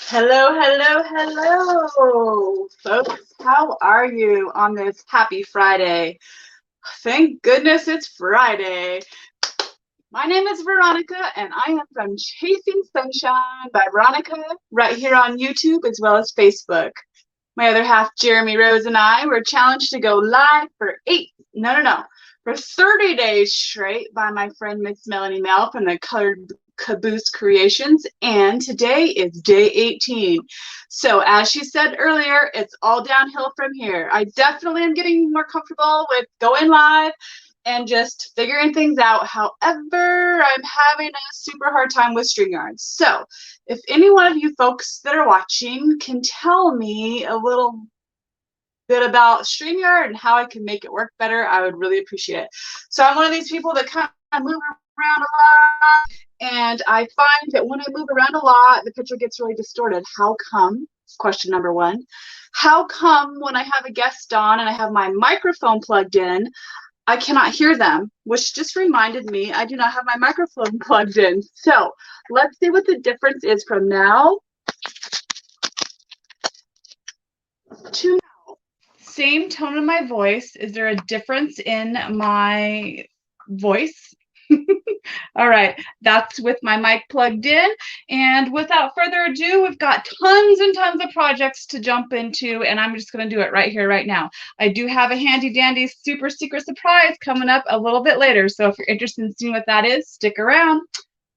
Hello, hello, hello, folks. How are you on this happy Friday? Thank goodness it's Friday. My name is Veronica, and I am from Chasing Sunshine by Veronica, right here on YouTube as well as Facebook. My other half, Jeremy Rose, and I were challenged to go live for for 30 days straight by my friend Miss Melanie Mel from the Colored Caboose Creations, and today is day 18. So as she said earlier, it's all downhill from here. I definitely am getting more comfortable with going live and just figuring things out. However, I'm having a super hard time with StreamYard. So if any one of you folks that are watching can tell me a little bit about StreamYard and how I can make it work better, I would really appreciate it. So I'm one of these people that kind of move around a lot, and I find that when I move around a lot, the picture gets really distorted. How come? Question number one. How come when I have a guest on and I have my microphone plugged in, I cannot hear them, which just reminded me I do not have my microphone plugged in. So let's see what the difference is from now to now. Same tone in my voice. Is there a difference in my voice? All right, that's with my mic plugged in. And without further ado, we've got tons and tons of projects to jump into, and I'm just going to do it right here, right now. I do have a handy dandy super secret surprise coming up a little bit later. So if you're interested in seeing what that is, stick around.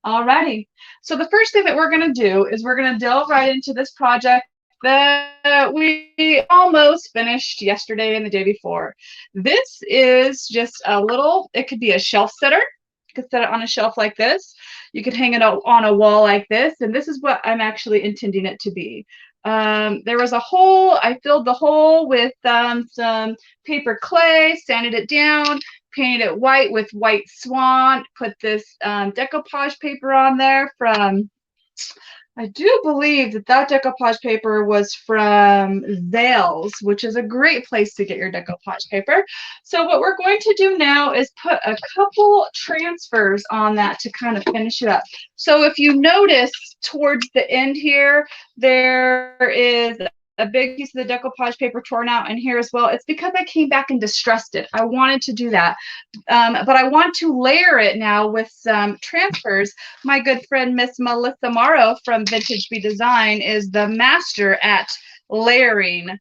Alrighty. So the first thing that we're going to do is we're going to delve right into this project that we almost finished yesterday and the day before. This is just a little, it could be a shelf setter. You could set it on a shelf like this. You could hang it on a wall like this. And this is what I'm actually intending it to be. There was a hole. I filled the hole with some paper clay, sanded it down, painted it white with white swan, put this decoupage paper on there from, I do believe that decoupage paper was from Zales, which is a great place to get your decoupage paper. So what we're going to do now is put a couple transfers on that to kind of finish it up. So if you notice towards the end here, there is a big piece of the decoupage paper torn out in here as well. It's because I came back and distressed it. I wanted to do that. But I want to layer it now with some transfers. My good friend, Miss Melissa Morrow from Vintage Redesign is the master at layering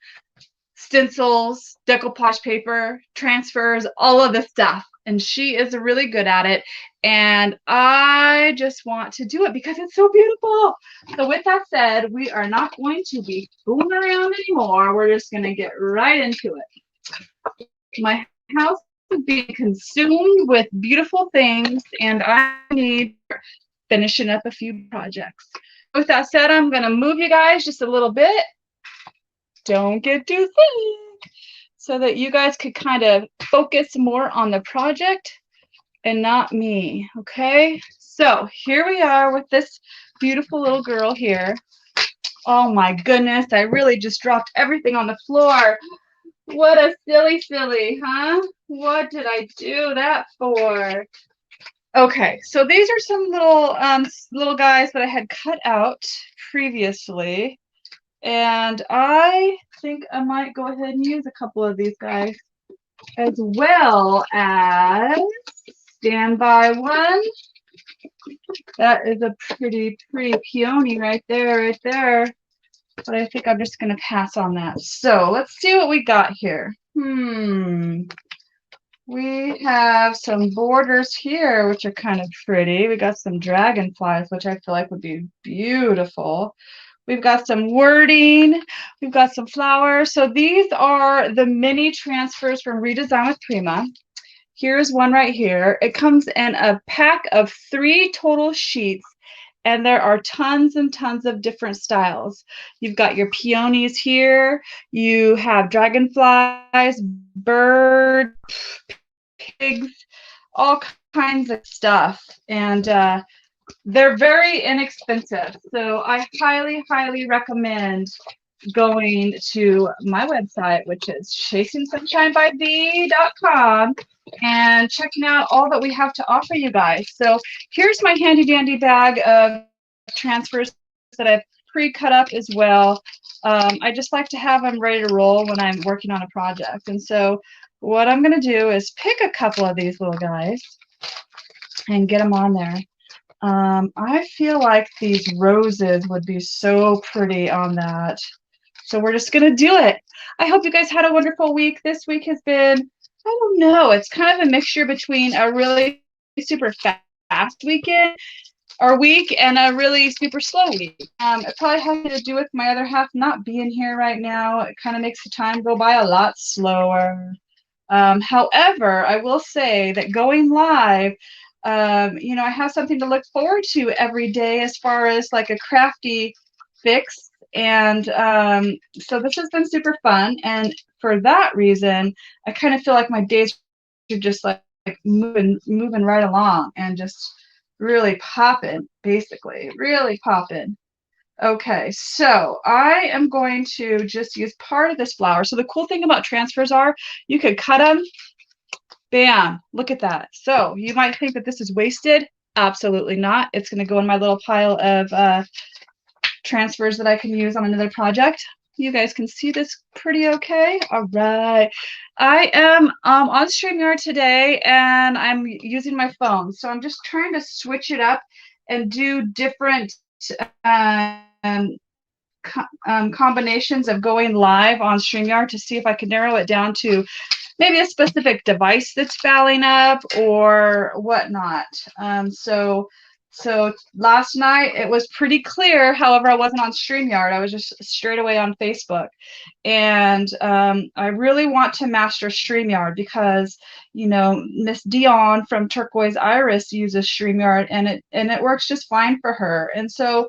stencils, decoupage paper, transfers, all of the stuff. And she is really good at it. And I just want to do it because it's so beautiful. So with that said, we are not going to be fooling around anymore. We're just going to get right into it. My house is being consumed with beautiful things, and I need finishing up a few projects. With that said, I'm going to move you guys just a little bit. Don't get too sick, so that you guys could kind of focus more on the project and not me, okay? So here we are with this beautiful little girl here. Oh my goodness, I really just dropped everything on the floor. What a silly, huh? What did I do that for? Okay, so these are some little guys that I had cut out previously. And I think I might go ahead and use a couple of these guys, as well as standby one. That is a pretty peony right there. But I think I'm just going to pass on that. So let's see what we got here. We have some borders here, which are kind of pretty. We got some dragonflies, which I feel like would be beautiful. We've got some wording. We've got some flowers. So these are the mini transfers from Redesign with Prima. Here's one right here. It comes in a pack of 3 total sheets, and there are tons and tons of different styles. You've got your peonies here. You have dragonflies, birds, pigs, all kinds of stuff. And they're very inexpensive. So I highly recommend going to my website, which is chasingsunshinebyv.com, and checking out all that we have to offer you guys. So here's my handy dandy bag of transfers that I've pre-cut up as well. I just like to have them ready to roll when I'm working on a project. And so what I'm going to do is pick a couple of these little guys and get them on there. I feel like these roses would be so pretty on that. So we're just going to do it. I hope you guys had a wonderful week. This week has been, I don't know, it's kind of a mixture between a really super fast weekend or week and a really super slow week. It probably has to do with my other half not being here right now. It kind of makes the time go by a lot slower. However, I will say that going live, you know, I have something to look forward to every day as far as like a crafty fix. And so this has been super fun. And for that reason, I kind of feel like my days are just like moving right along and just really popping, basically, really popping. Okay, so I am going to just use part of this flower. So the cool thing about transfers are you could cut them. Bam, look at that. So you might think that this is wasted. Absolutely not. It's going to go in my little pile of transfers that I can use on another project. You guys can see this pretty okay. All right. I am on StreamYard today, and I'm using my phone. So I'm just trying to switch it up and do different combinations of going live on StreamYard to see if I can narrow it down to maybe a specific device that's fouling up or whatnot. So last night it was pretty clear. However, I wasn't on StreamYard. I was just straight away on Facebook. And I really want to master StreamYard because, you know, Miss Dion from Turquoise Iris uses StreamYard, and it works just fine for her. And so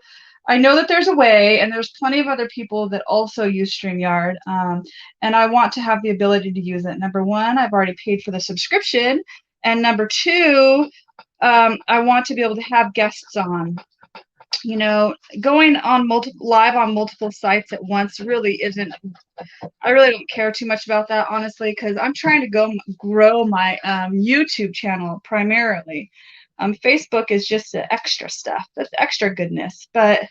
I know that there's a way, and there's plenty of other people that also use StreamYard, and I want to have the ability to use it. Number one, I've already paid for the subscription, and number two, I want to be able to have guests on. You know, going on live on multiple sites at once really isn't. I really don't care too much about that, honestly, because I'm trying to grow my YouTube channel primarily. Facebook is just the extra stuff. That's extra goodness. But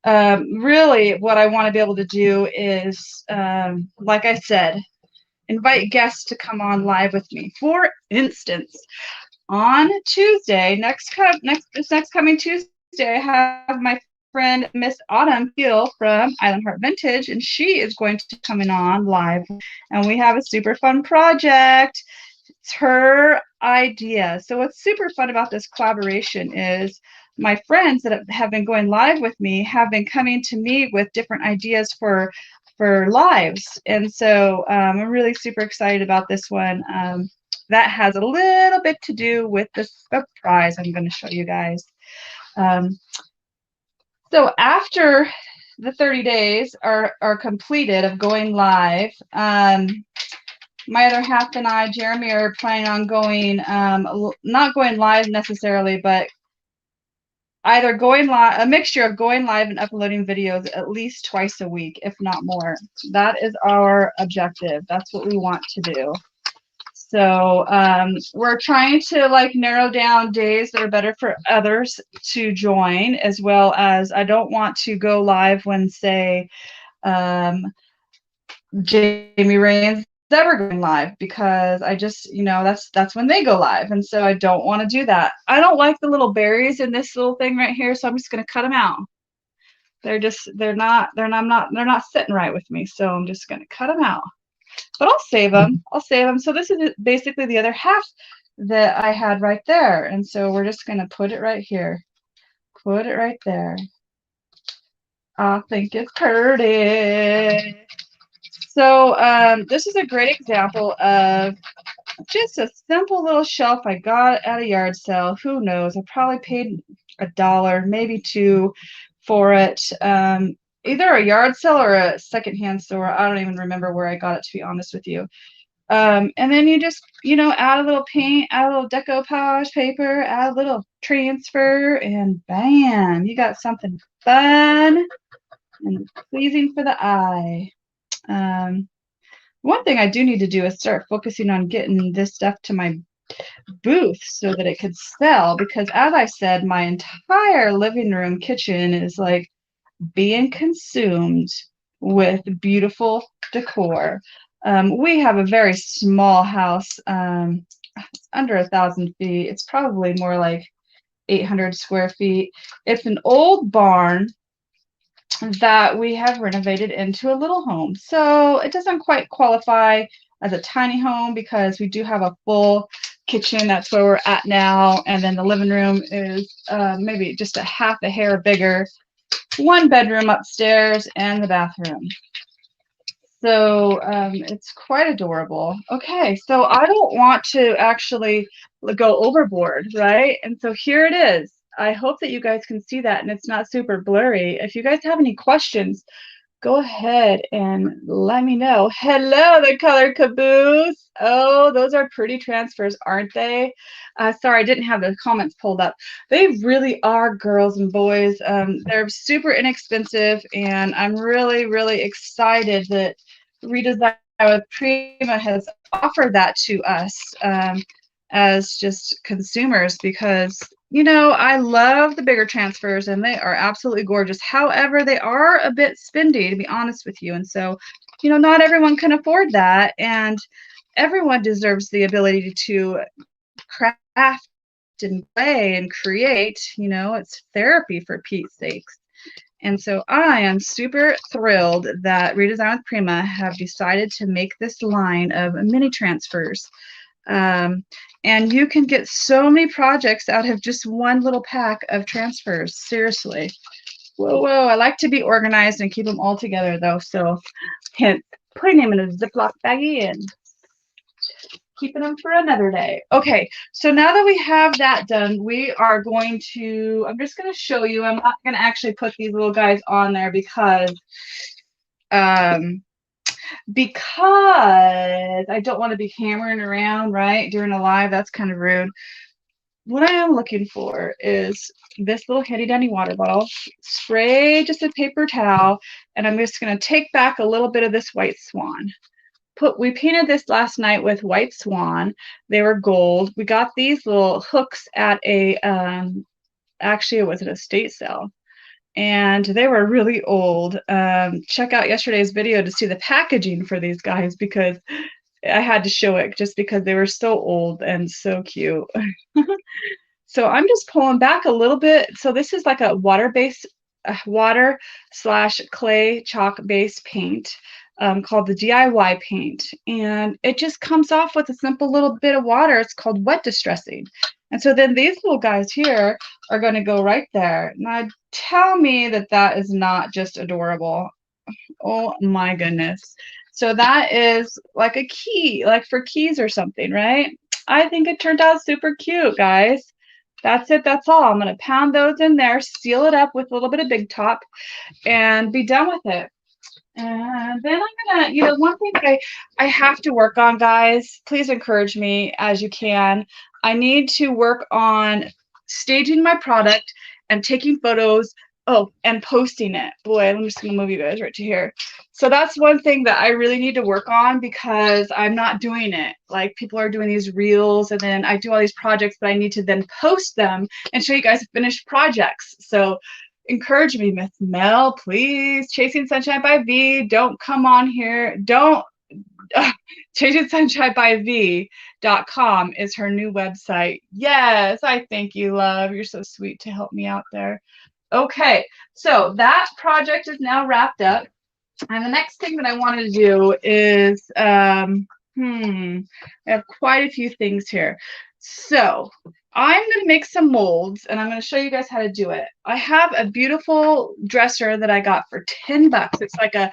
really, what I want to be able to do is, like I said, invite guests to come on live with me. For instance, on Tuesday, next coming Tuesday, I have my friend Miss Autumn Peel from Island Heart Vintage, and she is going to be coming on live, and we have a super fun project. It's her idea. So what's super fun about this collaboration is my friends that have been going live with me have been coming to me with different ideas for lives, and so I'm really super excited about this one. That has a little bit to do with the surprise I'm going to show you guys. So after the 30 days are completed of going live, my other half and I, Jeremy, are planning on going, not going live necessarily, but either going live, a mixture of going live and uploading videos at least twice a week, if not more. That is our objective. That's what we want to do. So we're trying to like narrow down days that are better for others to join, as well as I don't want to go live when, say, Jamie Rain's ever going live, because I just, you know, that's when they go live, and so I don't want to do that. I don't like the little berries in this little thing right here, so I'm just going to cut them out. They're not sitting right with me, so I'm just going to cut them out. But I'll save them. So this is basically the other half that I had right there. And so we're just going to put it right here. Put it right there. I think it's pretty. So this is a great example of just a simple little shelf I got at a yard sale. Who knows? I probably paid $1, maybe $2 for it. Either a yard sale or a secondhand store. I don't even remember where I got it, to be honest with you. And then you just, you know, add a little paint, add a little decoupage paper, add a little transfer, and bam, you got something fun and pleasing for the eye. One thing I do need to do is start focusing on getting this stuff to my booth so that it could sell, because as I said, my entire living room kitchen is like being consumed with beautiful decor. We have a very small house, under 1,000 feet. It's probably more like 800 square feet. It's an old barn that we have renovated into a little home. So it doesn't quite qualify as a tiny home because we do have a full kitchen. That's where we're at now. And then the living room is maybe just a half a hair bigger. One bedroom upstairs and the bathroom. So it's quite adorable. Okay, so I don't want to actually go overboard, right? And so here it is. I hope that you guys can see that and it's not super blurry. If you guys have any questions, go ahead and let me know. Hello, the color caboose. Oh, those are pretty transfers, aren't they? Sorry, I didn't have the comments pulled up. They really are, girls and boys. They're super inexpensive, and I'm really, really excited that Redesign with Prima has offered that to us as just consumers because you know, I love the bigger transfers and they are absolutely gorgeous. However, they are a bit spendy, to be honest with you. And so, you know, not everyone can afford that. And everyone deserves the ability to craft and play and create. You know, it's therapy for Pete's sakes. And so I am super thrilled that Redesign with Prima have decided to make this line of mini transfers. And you can get so many projects out of just one little pack of transfers. Seriously. Whoa, whoa. I like to be organized and keep them all together, though. So, hence putting them in a Ziploc baggie and keeping them for another day. Okay, so now that we have that done, we are going to, I'm just going to show you. I'm not going to actually put these little guys on there because I don't want to be hammering around, right, during a live. That's kind of rude. What I am looking for is this little handy dandy water bottle, spray just a paper towel, and I'm just going to take back a little bit of this white swan. We painted this last night with white swan. They were gold. We got these little hooks at a, actually it was an estate sale. And they were really old. Check out yesterday's video to see the packaging for these guys because I had to show it just because they were so old and so cute. So I'm just pulling back a little bit. So this is like a water/clay chalk base paint called the DIY paint. And it just comes off with a simple little bit of water. It's called wet distressing. And so then these little guys here are going to go right there. Now tell me that that is not just adorable. Oh my goodness. So that is like a key, like for keys or something, right? I think it turned out super cute, guys. That's it. That's all. I'm going to pound those in there, seal it up with a little bit of Big Top, and be done with it. And then I'm going to, you know, one thing that I have to work on, guys, please encourage me as you can. I need to work on staging my product and taking photos. Oh, and posting it. Boy, I'm just going to move you guys right to here. So that's one thing that I really need to work on because I'm not doing it. Like people are doing these reels and then I do all these projects, but I need to then post them and show you guys finished projects. So encourage me, Miss Mel, please. Chasing Sunshine by V. Don't come on here. Don't. ChasingSunshineByV.com is her new website. Yes, I thank you, love. You're so sweet to help me out there. Okay, so that project is now wrapped up. And the next thing that I wanted to do is, I have quite a few things here. So I'm going to make some molds and I'm going to show you guys how to do it. I have a beautiful dresser that I got for 10 bucks. It's like a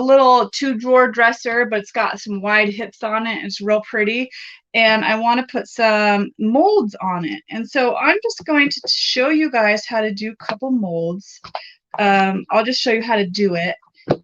little 2-drawer dresser, but it's got some wide hips on it. It's real pretty. And I want to put some molds on it. And so I'm just going to show you guys how to do a couple molds. I'll just show you how to do it.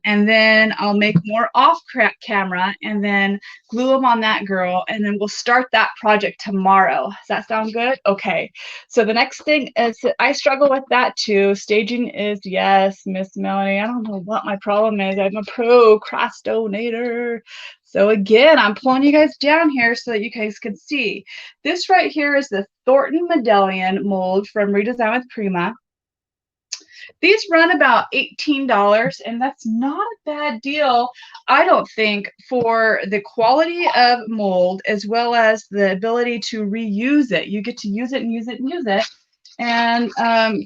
And then I'll make more off camera and then glue them on that girl. And then we'll start that project tomorrow. Does that sound good? Okay. So the next thing is I struggle with that too. Staging is, yes, Miss Melanie. I don't know what my problem is. I'm a procrastinator. So again, I'm pulling you guys down here so that you guys can see. This right here is the Thornton Medallion mold from Redesign with Prima. These run about $18, and that's not a bad deal, I don't think, for the quality of mold as well as the ability to reuse it. You get to use it and use it and use it, and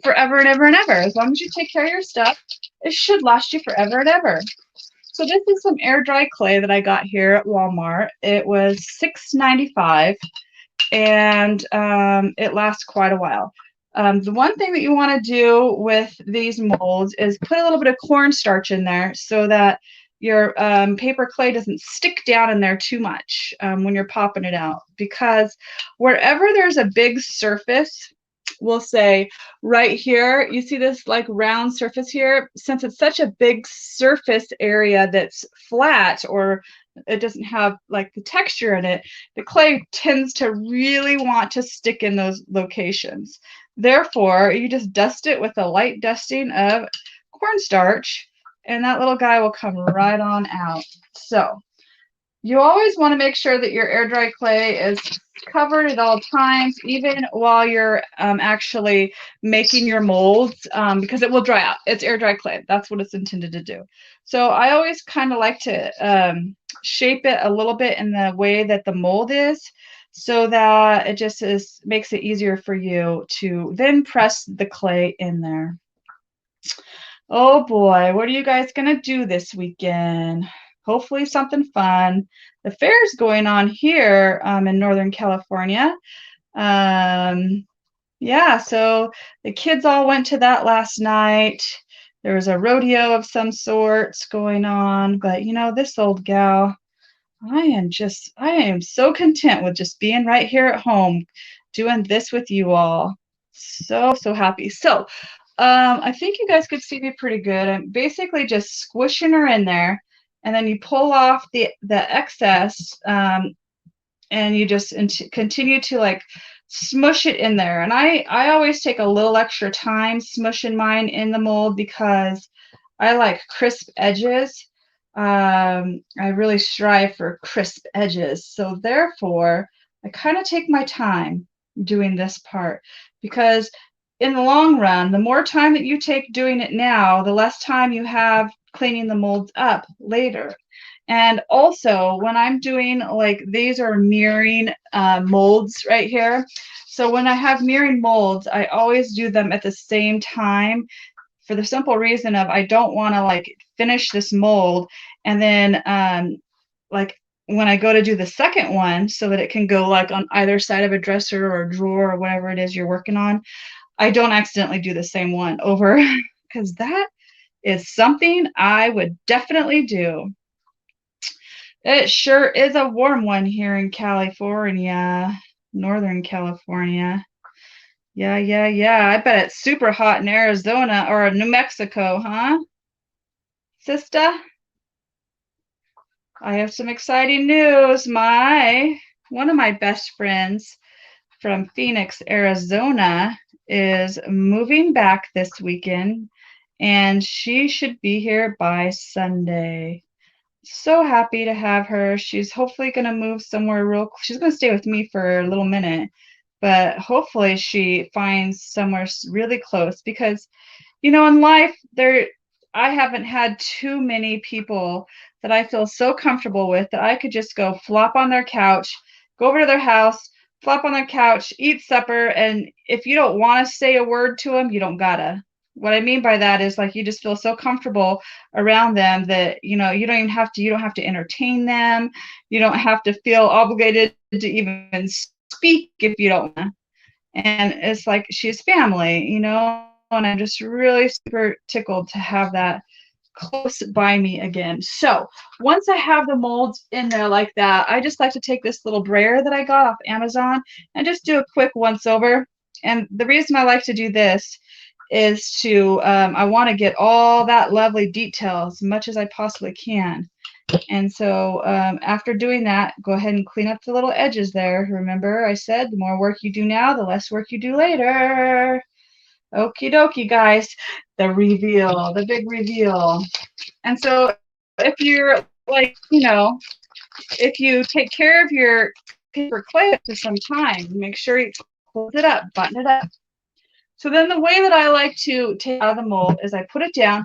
forever and ever and ever. As long as you take care of your stuff, it should last you forever and ever. So this is some air dry clay that I got here at Walmart. It was $6.95, and it lasts quite a while. The one thing that you want to do with these molds is put a little bit of cornstarch in there so that your paper clay doesn't stick down in there too much when you're popping it out, because wherever there's a big surface, we'll say right here, you see this like round surface here, since it's such a big surface area that's flat, or it doesn't have like the texture in it, the clay tends to really want to stick in those locations. Therefore, you just dust it with a light dusting of cornstarch, and that little guy will come right on out. So you always want to make sure that your air dry clay is covered at all times, even while you're actually making your molds, because it will dry out. It's air dry clay. That's what it's intended to do. So I always kind of like to shape it a little bit in the way that the mold is, so that it just makes it easier for you to then press the clay in there. Oh boy, what are you guys gonna do this weekend? Hopefully something fun. The fair's going on here in Northern California. Yeah, so the kids all went to that last night. There was a rodeo of some sorts going on, but you know, this old gal, I am so content with just being right here at home doing this with you all. So happy. So I think you guys could see me pretty good. I'm basically just squishing her in there, and then you pull off the excess, and you just continue to like smush it in there. And I always take a little extra time smushing mine in the mold because I like crisp edges. I really strive for crisp edges. So therefore, I kind of take my time doing this part, because in the long run, the more time that you take doing it now, the less time you have cleaning the molds up later. And also, when I'm doing, like, these are mirroring molds right here. So when I have mirroring molds, I always do them at the same time, for the simple reason of I don't want to like finish this mold and then like when I go to do the second one so that it can go like on either side of a dresser or a drawer or whatever it is you're working on, I don't accidentally do the same one over, because that is something I would definitely do. It sure is a warm one here in California, Northern California. Yeah. I bet it's super hot in Arizona or New Mexico, huh? Sister? I have some exciting news. One of my best friends from Phoenix, Arizona, is moving back this weekend, and she should be here by Sunday. So happy to have her. She's hopefully going to move somewhere she's going to stay with me for a little minute, but hopefully she finds somewhere really close, because you know, in life I haven't had too many people that I feel so comfortable with that I could just go flop on their couch, go over to their house, flop on their couch, eat supper, and if you don't want to say a word to them, you don't gotta. What I mean by that is, like, you just feel so comfortable around them that, you know, you don't have to entertain them. You don't have to feel obligated to even speak if you don't want. And it's like she's family, you know, and I'm just really super tickled to have that close by me again. So once I have the molds in there like that, I just like to take this little brayer that I got off Amazon and just do a quick once over. And the reason I like to do this is to, I want to get all that lovely detail as much as I possibly can. And so after doing that, go ahead and clean up the little edges there. Remember, I said the more work you do now, the less work you do later. Okie dokie, guys. The reveal, the big reveal. And so if you're like, you know, if you take care of your paper clay for some time, make sure you close it up, button it up. So then the way that I like to take out of the mold is I put it down,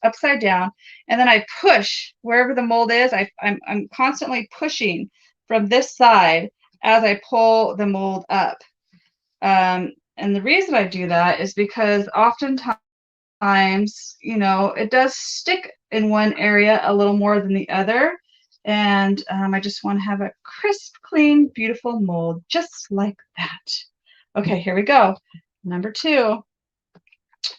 upside down, and then I push wherever the mold is. I'm constantly pushing from this side as I pull the mold up. And the reason I do that is because oftentimes, you know, it does stick in one area a little more than the other. And I just want to have a crisp, clean, beautiful mold, just like that. Okay, here we go. Number 2.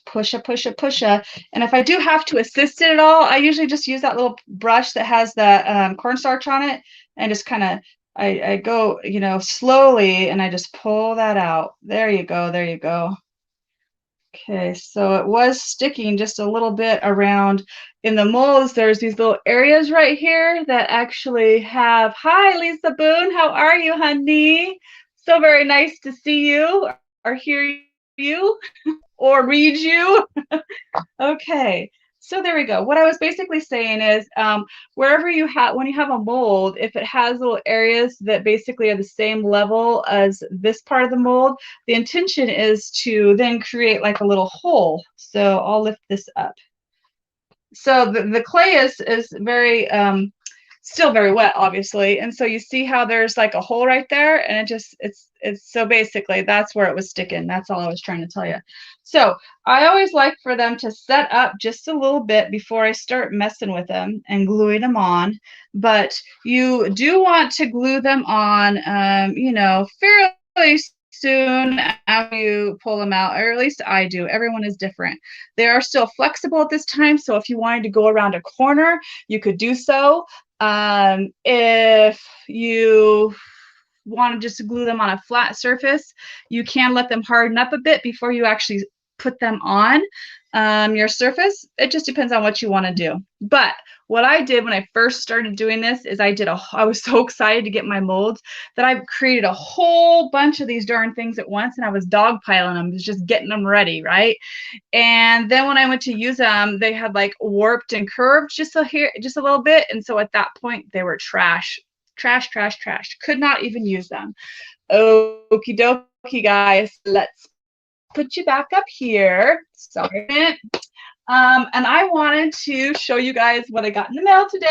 Pusha, pusha, pusha. And if I do have to assist it at all, I usually just use that little brush that has the cornstarch on it and just kind of, I go, you know, slowly, and I just pull that out. There you go. There you go. Okay, so it was sticking just a little bit around in the molds. There's these little areas right here that actually have, hi, Lisa Boone, how are you, honey? So very nice to see you or hear you or read you. Okay, so there we go. What I was basically saying is wherever you have, when you have a mold, if it has little areas that basically are the same level as this part of the mold, the intention is to then create like a little hole. So I'll lift this up. So the clay is very still very wet, obviously, and so you see how there's like a hole right there, and it's so basically that's where it was sticking. That's all I was trying to tell you. So I always like for them to set up just a little bit before I start messing with them and gluing them on, but you do want to glue them on you know, fairly soon after you pull them out, or at least I do. Everyone is different. They are still flexible at this time, so if you wanted to go around a corner, you could do so. If you want to just glue them on a flat surface, you can let them harden up a bit before you actually put them on your surface. It just depends on what you want to do. But what I did when I first started doing this is I was so excited to get my molds that I created a whole bunch of these darn things at once, and I was dogpiling them, just getting them ready, right? And then when I went to use them, they had like warped and curved just a little bit. And so at that point, they were trash. Could not even use them. Okie dokie, guys. Let's put you back up here. Sorry. And I wanted to show you guys what I got in the mail today.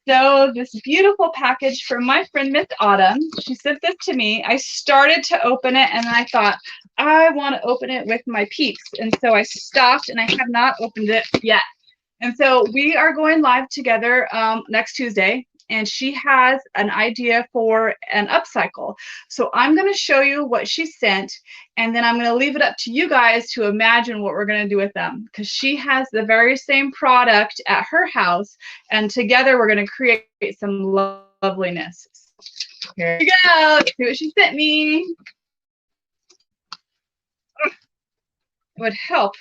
So this beautiful package from my friend Miss Autumn. She sent this to me. I started to open it, and then I thought, I want to open it with my peeps. And so I stopped, and I have not opened it yet. And so we are going live together next Tuesday, and she has an idea for an upcycle. So I'm going to show you what she sent, and then I'm going to leave it up to you guys to imagine what we're going to do with them, because she has the very same product at her house, and together we're going to create some loveliness. Here we go. Let's see what she sent me. It would help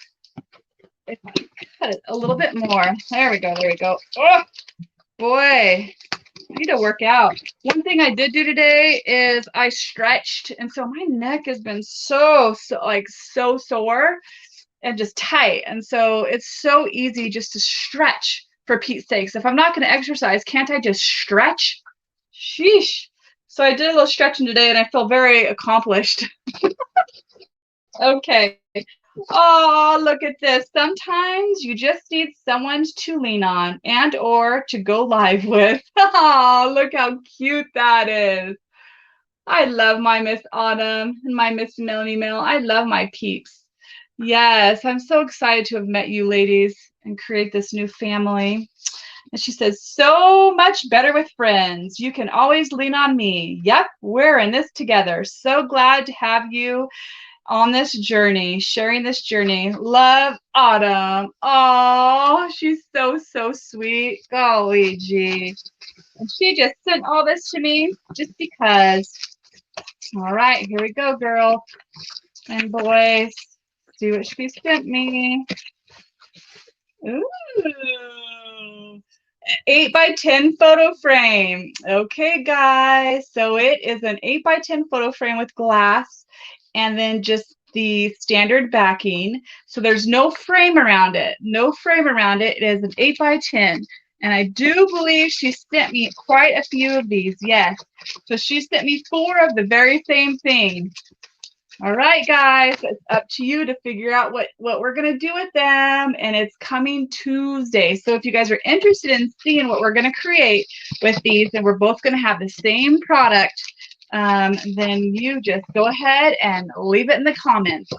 if I cut it a little bit more. There we go. There we go. Oh, boy. I need to work out. One thing I did do today is I stretched, and so my neck has been so sore and just tight. And so it's so easy just to stretch, for Pete's sakes. If I'm not going to exercise, can't I just stretch? Sheesh. So I did a little stretching today, and I feel very accomplished. Okay. Oh, look at this. Sometimes you just need someone to lean on and or to go live with. Oh, look how cute that is. I love my Miss Autumn and my Miss Melanie Mill. I love my peeps. Yes, I'm so excited to have met you ladies and create this new family. And she says, so much better with friends. You can always lean on me. Yep, we're in this together. So glad to have you on this journey, sharing this journey. Love, Autumn. Oh, she's so sweet. Golly gee. And she just sent all this to me just because. All right, here we go, girl and boys. See what she sent me. Ooh. 8x10 photo frame. Okay, guys. So it is an 8x10 photo frame with glass, and then just the standard backing. So there's no frame around it. No frame around it. It is an 8x10. And I do believe she sent me quite a few of these. Yes. So she sent me 4 of the very same thing. All right, guys, it's up to you to figure out what we're going to do with them. And it's coming Tuesday. So if you guys are interested in seeing what we're going to create with these, and we're both going to have the same product, then you just go ahead and leave it in the comments.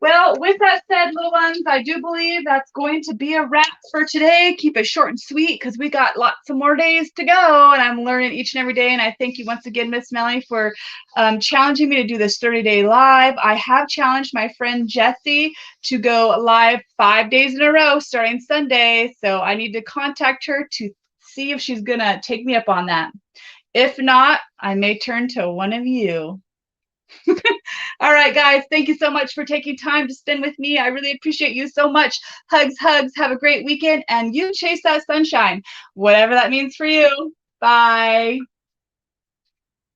Well, with that said, little ones, I do believe that's going to be a wrap for today. Keep it short and sweet because we got lots of more days to go, and I'm learning each and every day. And I thank you once again, Miss Melanie, for challenging me to do this 30-day live. I have challenged my friend Jessie to go live 5 days in a row starting Sunday, so I need to contact her to see if she's going to take me up on that. If not, I may turn to one of you. All right, guys, thank you so much for taking time to spend with me. I really appreciate you so much. Hugs, hugs. Have a great weekend, and you chase that sunshine, whatever that means for you. Bye.